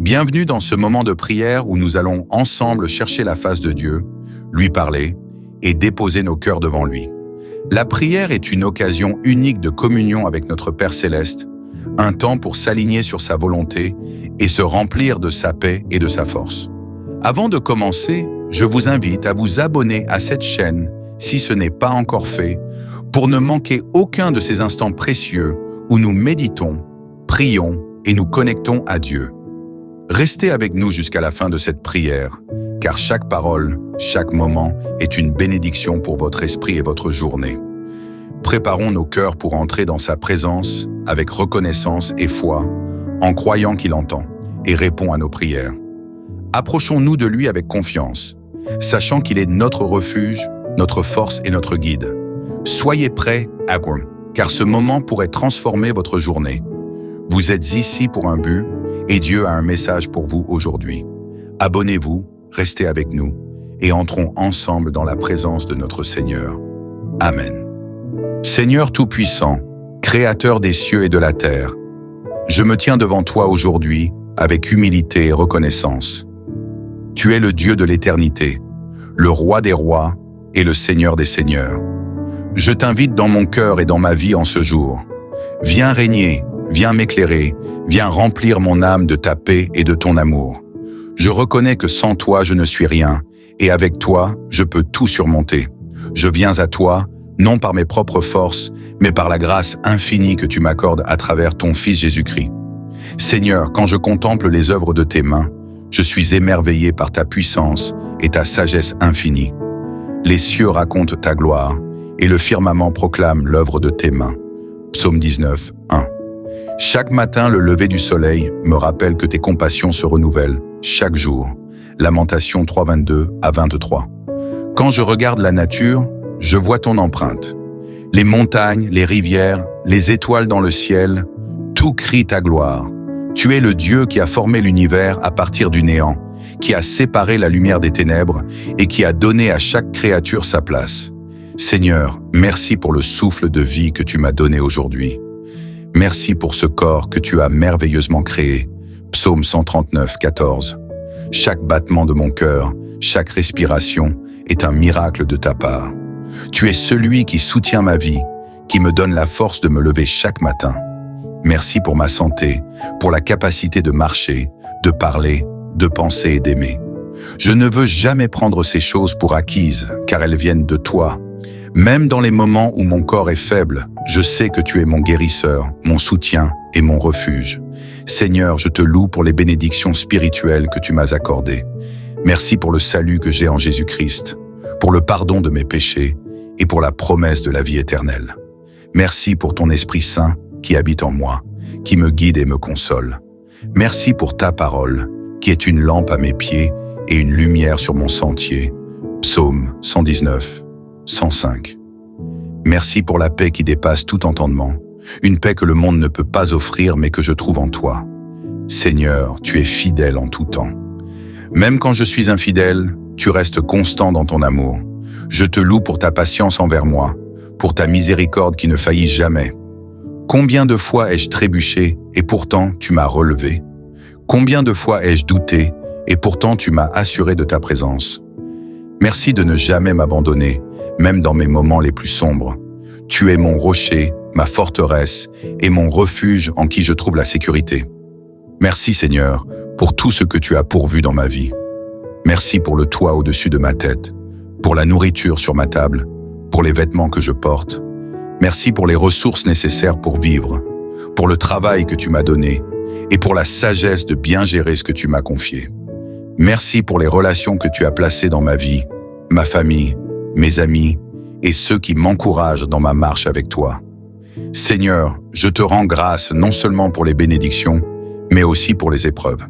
Bienvenue dans ce moment de prière où nous allons ensemble chercher la face de Dieu, lui parler et déposer nos cœurs devant lui. La prière est une occasion unique de communion avec notre Père Céleste, un temps pour s'aligner sur sa volonté et se remplir de sa paix et de sa force. Avant de commencer, je vous invite à vous abonner à cette chaîne si ce n'est pas encore fait, pour ne manquer aucun de ces instants précieux où nous méditons, prions et nous connectons à Dieu. Restez avec nous jusqu'à la fin de cette prière, car chaque parole, chaque moment est une bénédiction pour votre esprit et votre journée. Préparons nos cœurs pour entrer dans sa présence avec reconnaissance et foi, en croyant qu'il entend et répond à nos prières. Approchons-nous de lui avec confiance, sachant qu'il est notre refuge, notre force et notre guide. Soyez prêts, car ce moment pourrait transformer votre journée. Vous êtes ici pour un but, et Dieu a un message pour vous aujourd'hui. Abonnez-vous, restez avec nous, et entrons ensemble dans la présence de notre Seigneur. Amen. Seigneur Tout-Puissant, Créateur des cieux et de la terre, je me tiens devant toi aujourd'hui avec humilité et reconnaissance. Tu es le Dieu de l'éternité, le Roi des rois et le Seigneur des seigneurs. Je t'invite dans mon cœur et dans ma vie en ce jour. Viens régner, viens m'éclairer, viens remplir mon âme de ta paix et de ton amour. Je reconnais que sans toi, je ne suis rien, et avec toi, je peux tout surmonter. Je viens à toi, non par mes propres forces, mais par la grâce infinie que tu m'accordes à travers ton Fils Jésus-Christ. Seigneur, quand je contemple les œuvres de tes mains, je suis émerveillé par ta puissance et ta sagesse infinie. Les cieux racontent ta gloire, et le firmament proclame l'œuvre de tes mains. Psaume 19, 1. Chaque matin, le lever du soleil me rappelle que tes compassions se renouvellent chaque jour. Lamentation 3, 22 à 23. Quand je regarde la nature, je vois ton empreinte. Les montagnes, les rivières, les étoiles dans le ciel, tout crie ta gloire. Tu es le Dieu qui a formé l'univers à partir du néant, qui a séparé la lumière des ténèbres et qui a donné à chaque créature sa place. Seigneur, merci pour le souffle de vie que tu m'as donné aujourd'hui. Merci pour ce corps que tu as merveilleusement créé. Psaume 139, 14. Chaque battement de mon cœur, chaque respiration est un miracle de ta part. Tu es celui qui soutient ma vie, qui me donne la force de me lever chaque matin. Merci pour ma santé, pour la capacité de marcher, de parler, de penser et d'aimer. Je ne veux jamais prendre ces choses pour acquises, car elles viennent de toi. Même dans les moments où mon corps est faible, je sais que tu es mon guérisseur, mon soutien et mon refuge. Seigneur, je te loue pour les bénédictions spirituelles que tu m'as accordées. Merci pour le salut que j'ai en Jésus-Christ, pour le pardon de mes péchés et pour la promesse de la vie éternelle. Merci pour ton Esprit Saint qui habite en moi, qui me guide et me console. Merci pour ta parole, qui est une lampe à mes pieds et une lumière sur mon sentier. Psaume 119. 105. Merci pour la paix qui dépasse tout entendement, une paix que le monde ne peut pas offrir mais que je trouve en toi. Seigneur, tu es fidèle en tout temps. Même quand je suis infidèle, tu restes constant dans ton amour. Je te loue pour ta patience envers moi, pour ta miséricorde qui ne faillit jamais. Combien de fois ai-je trébuché et pourtant tu m'as relevé? Combien de fois ai-je douté et pourtant tu m'as assuré de ta présence? Merci de ne jamais m'abandonner, même dans mes moments les plus sombres. Tu es mon rocher, ma forteresse et mon refuge en qui je trouve la sécurité. Merci Seigneur pour tout ce que tu as pourvu dans ma vie. Merci pour le toit au-dessus de ma tête, pour la nourriture sur ma table, pour les vêtements que je porte. Merci pour les ressources nécessaires pour vivre, pour le travail que tu m'as donné et pour la sagesse de bien gérer ce que tu m'as confié. Merci pour les relations que tu as placées dans ma vie, ma famille, mes amis et ceux qui m'encouragent dans ma marche avec toi. Seigneur, je te rends grâce non seulement pour les bénédictions, mais aussi pour les épreuves,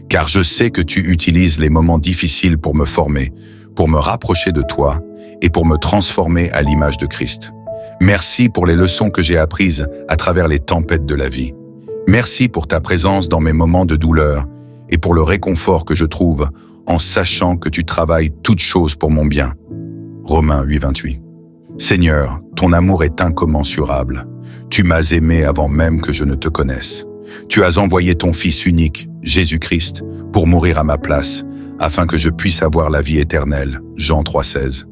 car je sais que tu utilises les moments difficiles pour me former, pour me rapprocher de toi et pour me transformer à l'image de Christ. Merci pour les leçons que j'ai apprises à travers les tempêtes de la vie. Merci pour ta présence dans mes moments de douleur et pour le réconfort que je trouve en sachant que tu travailles toutes choses pour mon bien. Romains 8, 28. Seigneur, ton amour est incommensurable. Tu m'as aimé avant même que je ne te connaisse. Tu as envoyé ton Fils unique, Jésus-Christ, pour mourir à ma place, afin que je puisse avoir la vie éternelle. Jean 3,16.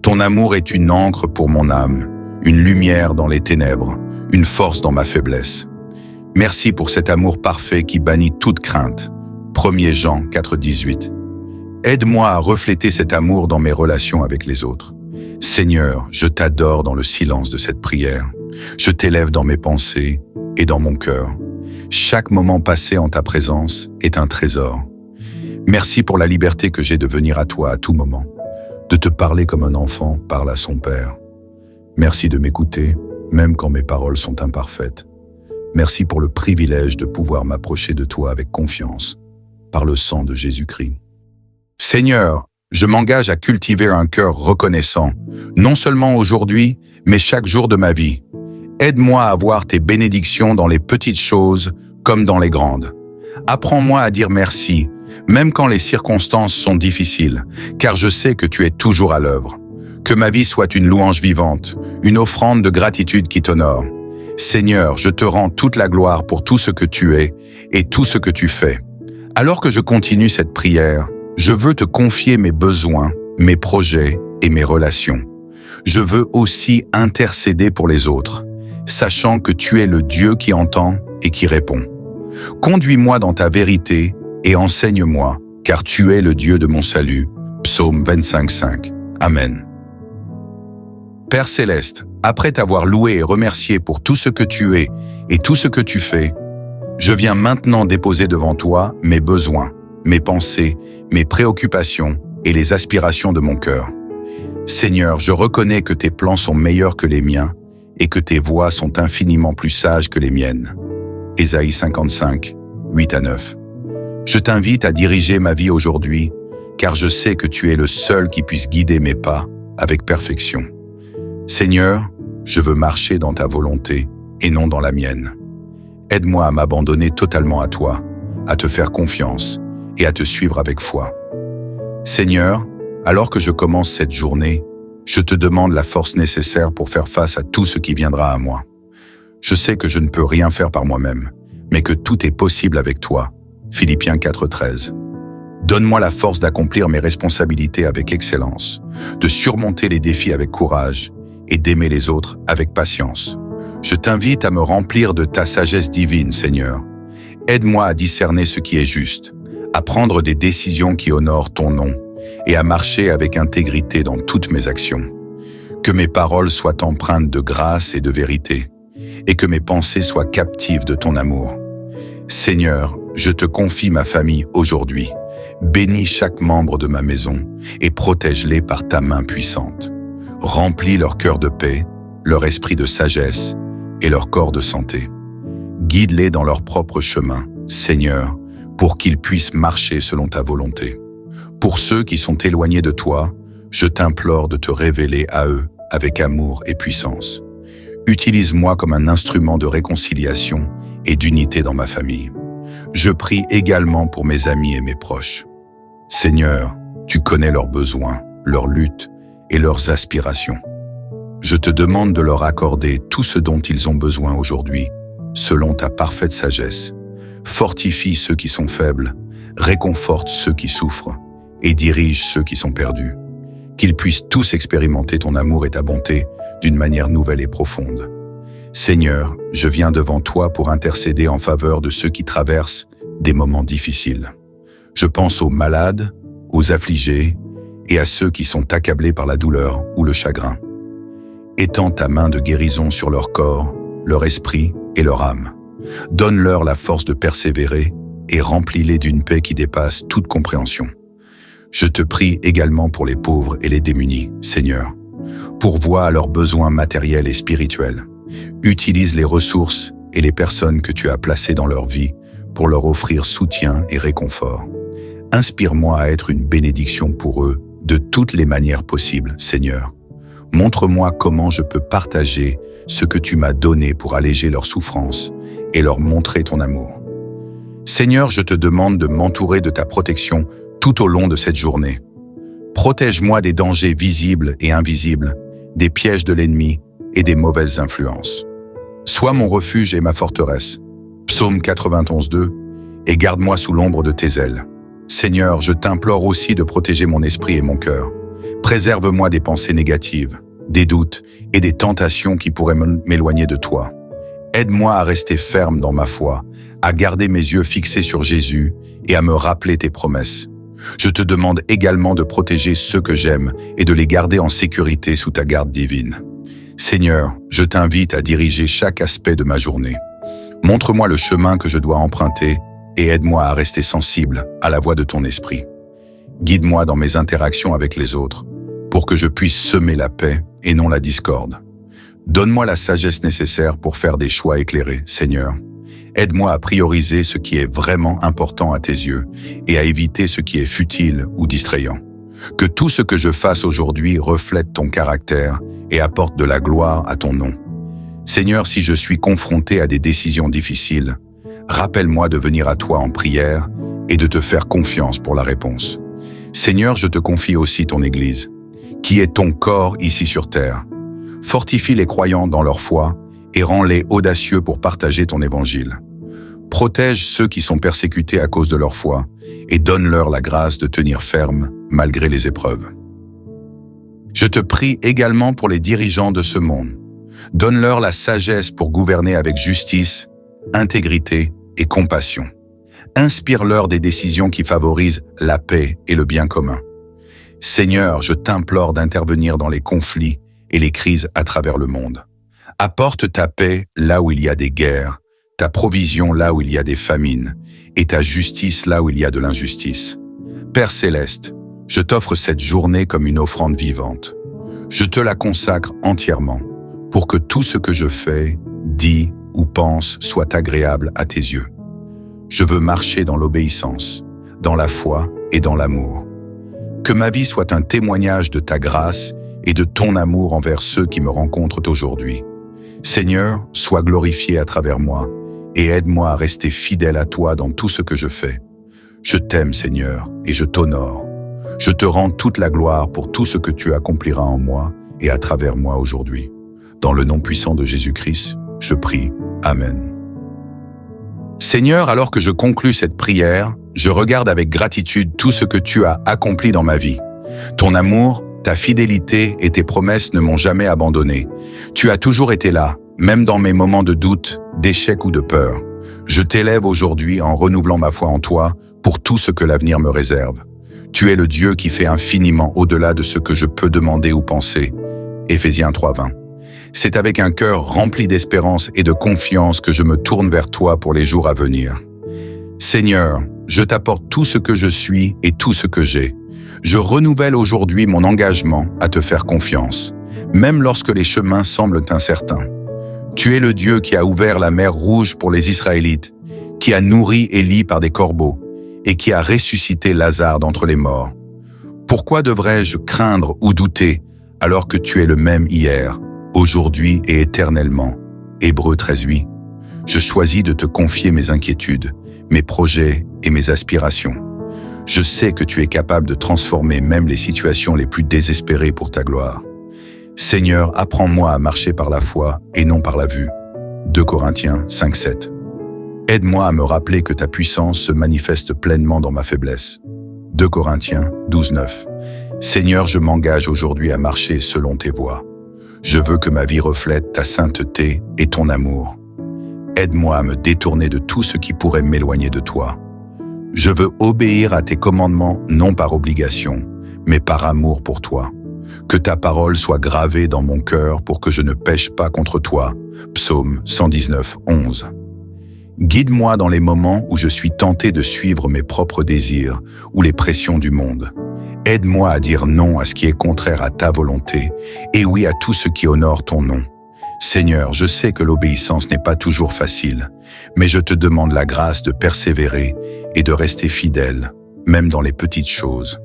Ton amour est une encre pour mon âme, une lumière dans les ténèbres, une force dans ma faiblesse. Merci pour cet amour parfait qui bannit toute crainte. 1er Jean 4,18. Aide-moi à refléter cet amour dans mes relations avec les autres. Seigneur, je t'adore dans le silence de cette prière. Je t'élève dans mes pensées et dans mon cœur. Chaque moment passé en ta présence est un trésor. Merci pour la liberté que j'ai de venir à toi à tout moment, de te parler comme un enfant parle à son père. Merci de m'écouter, même quand mes paroles sont imparfaites. Merci pour le privilège de pouvoir m'approcher de toi avec confiance, par le sang de Jésus-Christ. Seigneur, je m'engage à cultiver un cœur reconnaissant, non seulement aujourd'hui, mais chaque jour de ma vie. Aide-moi à voir tes bénédictions dans les petites choses comme dans les grandes. Apprends-moi à dire merci, même quand les circonstances sont difficiles, car je sais que tu es toujours à l'œuvre. Que ma vie soit une louange vivante, une offrande de gratitude qui t'honore. Seigneur, je te rends toute la gloire pour tout ce que tu es et tout ce que tu fais. Alors que je continue cette prière, je veux te confier mes besoins, mes projets et mes relations. Je veux aussi intercéder pour les autres, sachant que tu es le Dieu qui entend et qui répond. Conduis-moi dans ta vérité et enseigne-moi, car tu es le Dieu de mon salut. Psaume 25,5. Amen. Père Céleste, après t'avoir loué et remercié pour tout ce que tu es et tout ce que tu fais, je viens maintenant déposer devant toi mes besoins, mes pensées, mes préoccupations et les aspirations de mon cœur. Seigneur, je reconnais que tes plans sont meilleurs que les miens et que tes voies sont infiniment plus sages que les miennes. Ésaïe 55, 8-9. Je t'invite à diriger ma vie aujourd'hui, car je sais que tu es le seul qui puisse guider mes pas avec perfection. Seigneur, je veux marcher dans ta volonté et non dans la mienne. Aide-moi à m'abandonner totalement à toi, à te faire confiance et à te suivre avec foi. Seigneur, alors que je commence cette journée, je te demande la force nécessaire pour faire face à tout ce qui viendra à moi. Je sais que je ne peux rien faire par moi-même, mais que tout est possible avec toi. Philippiens 4,13. Donne-moi la force d'accomplir mes responsabilités avec excellence, de surmonter les défis avec courage et d'aimer les autres avec patience. Je t'invite à me remplir de ta sagesse divine, Seigneur. Aide-moi à discerner ce qui est juste, à prendre des décisions qui honorent ton nom et à marcher avec intégrité dans toutes mes actions. Que mes paroles soient empreintes de grâce et de vérité, et que mes pensées soient captives de ton amour. Seigneur, je te confie ma famille aujourd'hui. Bénis chaque membre de ma maison et protège-les par ta main puissante. Remplis leur cœur de paix, leur esprit de sagesse et leur corps de santé. Guide-les dans leur propre chemin, Seigneur, pour qu'ils puissent marcher selon ta volonté. Pour ceux qui sont éloignés de toi, je t'implore de te révéler à eux avec amour et puissance. Utilise-moi comme un instrument de réconciliation et d'unité dans ma famille. Je prie également pour mes amis et mes proches. Seigneur, tu connais leurs besoins, leurs luttes et leurs aspirations. Je te demande de leur accorder tout ce dont ils ont besoin aujourd'hui, selon ta parfaite sagesse. Fortifie ceux qui sont faibles, réconforte ceux qui souffrent et dirige ceux qui sont perdus. Qu'ils puissent tous expérimenter ton amour et ta bonté d'une manière nouvelle et profonde. Seigneur, je viens devant toi pour intercéder en faveur de ceux qui traversent des moments difficiles. Je pense aux malades, aux affligés et à ceux qui sont accablés par la douleur ou le chagrin. Étends ta main de guérison sur leur corps, leur esprit et leur âme. Donne-leur la force de persévérer et remplis-les d'une paix qui dépasse toute compréhension. Je te prie également pour les pauvres et les démunis, Seigneur. Pourvois à leurs besoins matériels et spirituels. Utilise les ressources et les personnes que tu as placées dans leur vie pour leur offrir soutien et réconfort. Inspire-moi à être une bénédiction pour eux de toutes les manières possibles, Seigneur. Montre-moi comment je peux partager ce que tu m'as donné pour alléger leurs souffrances et leur montrer ton amour. Seigneur, je te demande de m'entourer de ta protection tout au long de cette journée. Protège-moi des dangers visibles et invisibles, des pièges de l'ennemi et des mauvaises influences. Sois mon refuge et ma forteresse. Psaume 91:2, et garde-moi sous l'ombre de tes ailes. Seigneur, je t'implore aussi de protéger mon esprit et mon cœur. Préserve-moi des pensées négatives, des doutes et des tentations qui pourraient m'éloigner de toi. Aide-moi à rester ferme dans ma foi, à garder mes yeux fixés sur Jésus et à me rappeler tes promesses. Je te demande également de protéger ceux que j'aime et de les garder en sécurité sous ta garde divine. Seigneur, je t'invite à diriger chaque aspect de ma journée. Montre-moi le chemin que je dois emprunter et aide-moi à rester sensible à la voix de ton esprit. Guide-moi dans mes interactions avec les autres pour que je puisse semer la paix et non la discorde. Donne-moi la sagesse nécessaire pour faire des choix éclairés, Seigneur. Aide-moi à prioriser ce qui est vraiment important à tes yeux et à éviter ce qui est futile ou distrayant. Que tout ce que je fasse aujourd'hui reflète ton caractère et apporte de la gloire à ton nom. Seigneur, si je suis confronté à des décisions difficiles, rappelle-moi de venir à toi en prière et de te faire confiance pour la réponse. Seigneur, je te confie aussi ton Église, qui est ton corps ici sur terre. Fortifie les croyants dans leur foi et rends-les audacieux pour partager ton évangile. Protège ceux qui sont persécutés à cause de leur foi et donne-leur la grâce de tenir ferme malgré les épreuves. Je te prie également pour les dirigeants de ce monde. Donne-leur la sagesse pour gouverner avec justice, intégrité et compassion. Inspire-leur des décisions qui favorisent la paix et le bien commun. Seigneur, je t'implore d'intervenir dans les conflits et les crises à travers le monde. Apporte ta paix là où il y a des guerres, ta provision là où il y a des famines, et ta justice là où il y a de l'injustice. Père céleste, je t'offre cette journée comme une offrande vivante. Je te la consacre entièrement, pour que tout ce que je fais, dis ou pense soit agréable à tes yeux. Je veux marcher dans l'obéissance, dans la foi et dans l'amour. Que ma vie soit un témoignage de ta grâce et de ton amour envers ceux qui me rencontrent aujourd'hui. Seigneur, sois glorifié à travers moi et aide-moi à rester fidèle à toi dans tout ce que je fais. Je t'aime, Seigneur, et je t'honore. Je te rends toute la gloire pour tout ce que tu accompliras en moi et à travers moi aujourd'hui. Dans le nom puissant de Jésus-Christ, je prie. Amen. Seigneur, alors que je conclus cette prière, je regarde avec gratitude tout ce que tu as accompli dans ma vie. Ton amour, ta fidélité et tes promesses ne m'ont jamais abandonné. Tu as toujours été là, même dans mes moments de doute, d'échec ou de peur. Je t'élève aujourd'hui en renouvelant ma foi en toi pour tout ce que l'avenir me réserve. Tu es le Dieu qui fait infiniment au-delà de ce que je peux demander ou penser. Éphésiens 3:20. C'est avec un cœur rempli d'espérance et de confiance que je me tourne vers toi pour les jours à venir. Seigneur, je t'apporte tout ce que je suis et tout ce que j'ai. Je renouvelle aujourd'hui mon engagement à te faire confiance, même lorsque les chemins semblent incertains. Tu es le Dieu qui a ouvert la mer Rouge pour les Israélites, qui a nourri Élie par des corbeaux et qui a ressuscité Lazare d'entre les morts. Pourquoi devrais-je craindre ou douter alors que tu es le même hier, aujourd'hui et éternellement? Hébreux 13:8. Je choisis de te confier mes inquiétudes, mes projets et mes aspirations. Je sais que tu es capable de transformer même les situations les plus désespérées pour ta gloire. Seigneur, apprends-moi à marcher par la foi et non par la vue. 2 Corinthiens 5:7. Aide-moi à me rappeler que ta puissance se manifeste pleinement dans ma faiblesse. 2 Corinthiens 12:9. Seigneur, je m'engage aujourd'hui à marcher selon tes voies. Je veux que ma vie reflète ta sainteté et ton amour. Aide-moi à me détourner de tout ce qui pourrait m'éloigner de toi. Je veux obéir à tes commandements non par obligation, mais par amour pour toi. Que ta parole soit gravée dans mon cœur pour que je ne pêche pas contre toi. Psaume 119:11. Guide-moi dans les moments où je suis tenté de suivre mes propres désirs ou les pressions du monde. Aide-moi à dire non à ce qui est contraire à ta volonté et oui à tout ce qui honore ton nom. Seigneur, je sais que l'obéissance n'est pas toujours facile, mais je te demande la grâce de persévérer et de rester fidèle, même dans les petites choses.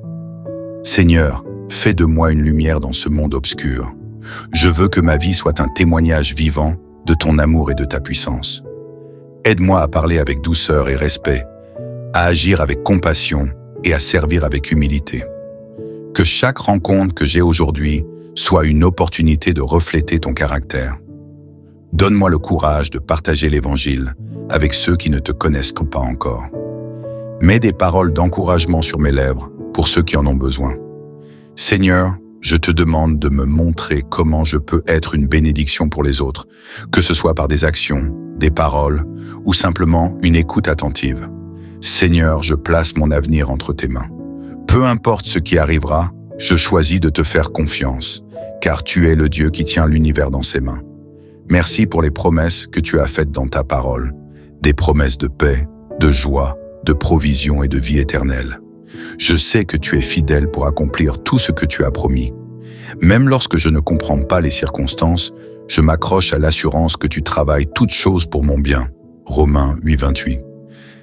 Seigneur, fais de moi une lumière dans ce monde obscur. Je veux que ma vie soit un témoignage vivant de ton amour et de ta puissance. Aide-moi à parler avec douceur et respect, à agir avec compassion et à servir avec humilité. Que chaque rencontre que j'ai aujourd'hui soit une opportunité de refléter ton caractère. Donne-moi le courage de partager l'Évangile avec ceux qui ne te connaissent pas encore. Mets des paroles d'encouragement sur mes lèvres pour ceux qui en ont besoin. Seigneur, je te demande de me montrer comment je peux être une bénédiction pour les autres, que ce soit par des actions, des paroles ou simplement une écoute attentive. Seigneur, je place mon avenir entre tes mains. Peu importe ce qui arrivera, je choisis de te faire confiance, car tu es le Dieu qui tient l'univers dans ses mains. Merci pour les promesses que tu as faites dans ta parole, des promesses de paix, de joie, de provision et de vie éternelle. Je sais que tu es fidèle pour accomplir tout ce que tu as promis. Même lorsque je ne comprends pas les circonstances, je m'accroche à l'assurance que tu travailles toutes choses pour mon bien. Romains 8:28.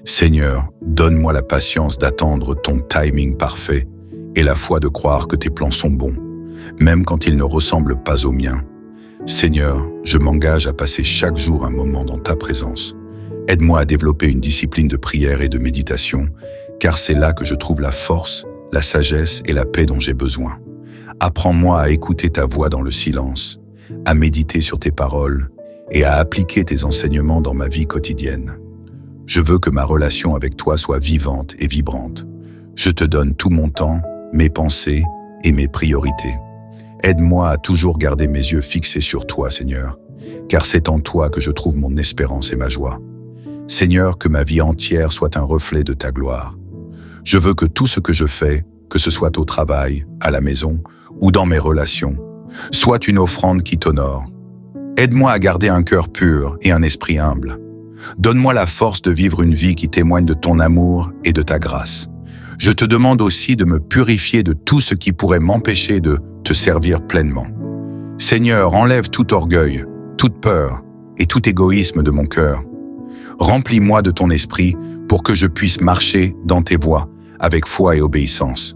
Seigneur, donne-moi la patience d'attendre ton timing parfait et la foi de croire que tes plans sont bons, même quand ils ne ressemblent pas aux miens. Seigneur, je m'engage à passer chaque jour un moment dans ta présence. Aide-moi à développer une discipline de prière et de méditation, car c'est là que je trouve la force, la sagesse et la paix dont j'ai besoin. Apprends-moi à écouter ta voix dans le silence, à méditer sur tes paroles et à appliquer tes enseignements dans ma vie quotidienne. Je veux que ma relation avec toi soit vivante et vibrante. Je te donne tout mon temps, mes pensées et mes priorités. Aide-moi à toujours garder mes yeux fixés sur toi, Seigneur, car c'est en toi que je trouve mon espérance et ma joie. Seigneur, que ma vie entière soit un reflet de ta gloire. Je veux que tout ce que je fais, que ce soit au travail, à la maison ou dans mes relations, soit une offrande qui t'honore. Aide-moi à garder un cœur pur et un esprit humble. Donne-moi la force de vivre une vie qui témoigne de ton amour et de ta grâce. Je te demande aussi de me purifier de tout ce qui pourrait m'empêcher de te servir pleinement. Seigneur, enlève tout orgueil, toute peur et tout égoïsme de mon cœur. Remplis-moi de ton esprit pour que je puisse marcher dans tes voies avec foi et obéissance.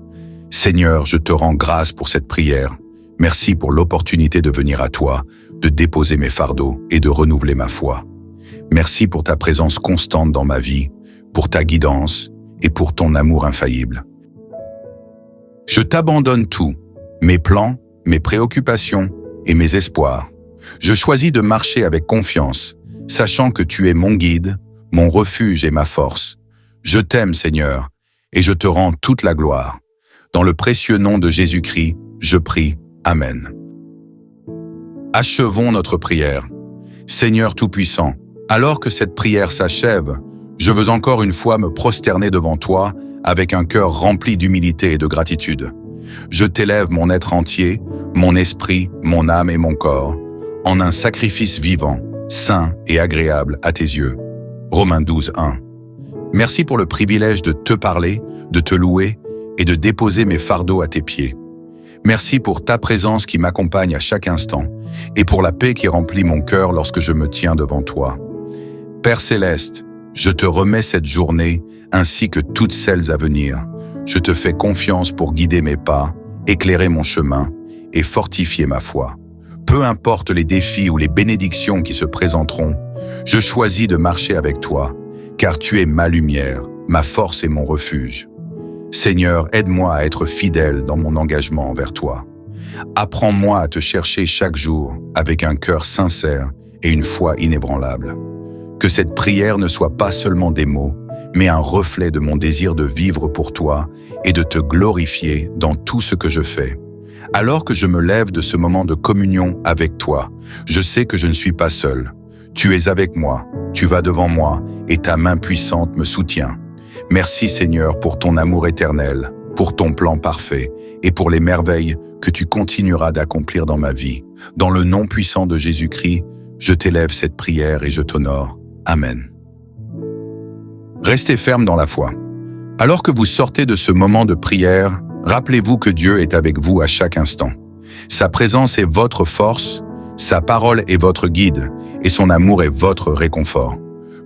Seigneur, je te rends grâce pour cette prière. Merci pour l'opportunité de venir à toi, de déposer mes fardeaux et de renouveler ma foi. Merci pour ta présence constante dans ma vie, pour ta guidance et pour ton amour infaillible. Je t'abandonne tout, mes plans, mes préoccupations et mes espoirs. Je choisis de marcher avec confiance, sachant que tu es mon guide, mon refuge et ma force. Je t'aime, Seigneur, et je te rends toute la gloire. Dans le précieux nom de Jésus-Christ, je prie. Amen. Achevons notre prière. Seigneur Tout-Puissant, alors que cette prière s'achève, je veux encore une fois me prosterner devant toi avec un cœur rempli d'humilité et de gratitude. Je t'élève mon être entier, mon esprit, mon âme et mon corps, en un sacrifice vivant, saint et agréable à tes yeux. Romains 12:1. Merci pour le privilège de te parler, de te louer et de déposer mes fardeaux à tes pieds. Merci pour ta présence qui m'accompagne à chaque instant et pour la paix qui remplit mon cœur lorsque je me tiens devant toi. Père Céleste, je te remets cette journée ainsi que toutes celles à venir. Je te fais confiance pour guider mes pas, éclairer mon chemin et fortifier ma foi. Peu importe les défis ou les bénédictions qui se présenteront, je choisis de marcher avec toi, car tu es ma lumière, ma force et mon refuge. Seigneur, aide-moi à être fidèle dans mon engagement envers toi. Apprends-moi à te chercher chaque jour avec un cœur sincère et une foi inébranlable. Que cette prière ne soit pas seulement des mots, mais un reflet de mon désir de vivre pour toi et de te glorifier dans tout ce que je fais. Alors que je me lève de ce moment de communion avec toi, je sais que je ne suis pas seul. Tu es avec moi, tu vas devant moi et ta main puissante me soutient. Merci Seigneur pour ton amour éternel, pour ton plan parfait et pour les merveilles que tu continueras d'accomplir dans ma vie. Dans le nom puissant de Jésus-Christ, je t'élève cette prière et je t'honore. Amen. Restez ferme dans la foi. Alors que vous sortez de ce moment de prière, rappelez-vous que Dieu est avec vous à chaque instant. Sa présence est votre force, sa parole est votre guide et son amour est votre réconfort.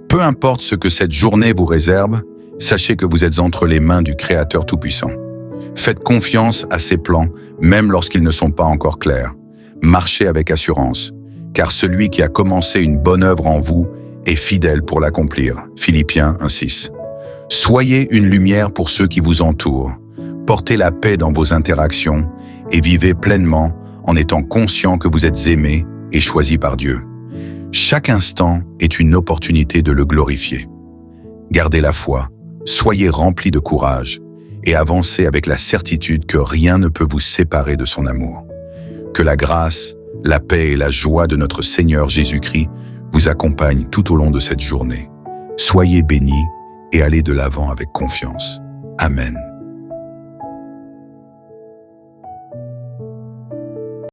Peu importe ce que cette journée vous réserve, sachez que vous êtes entre les mains du Créateur Tout-Puissant. Faites confiance à ses plans, même lorsqu'ils ne sont pas encore clairs. Marchez avec assurance, car celui qui a commencé une bonne œuvre en vous est fidèle pour l'accomplir. Philippiens 1:6. Soyez une lumière pour ceux qui vous entourent. Portez la paix dans vos interactions et vivez pleinement en étant conscient que vous êtes aimé et choisi par Dieu. Chaque instant est une opportunité de le glorifier. Gardez la foi, soyez remplis de courage et avancez avec la certitude que rien ne peut vous séparer de son amour. Que la grâce, la paix et la joie de notre Seigneur Jésus-Christ vous accompagnent tout au long de cette journée. Soyez bénis et allez de l'avant avec confiance. Amen.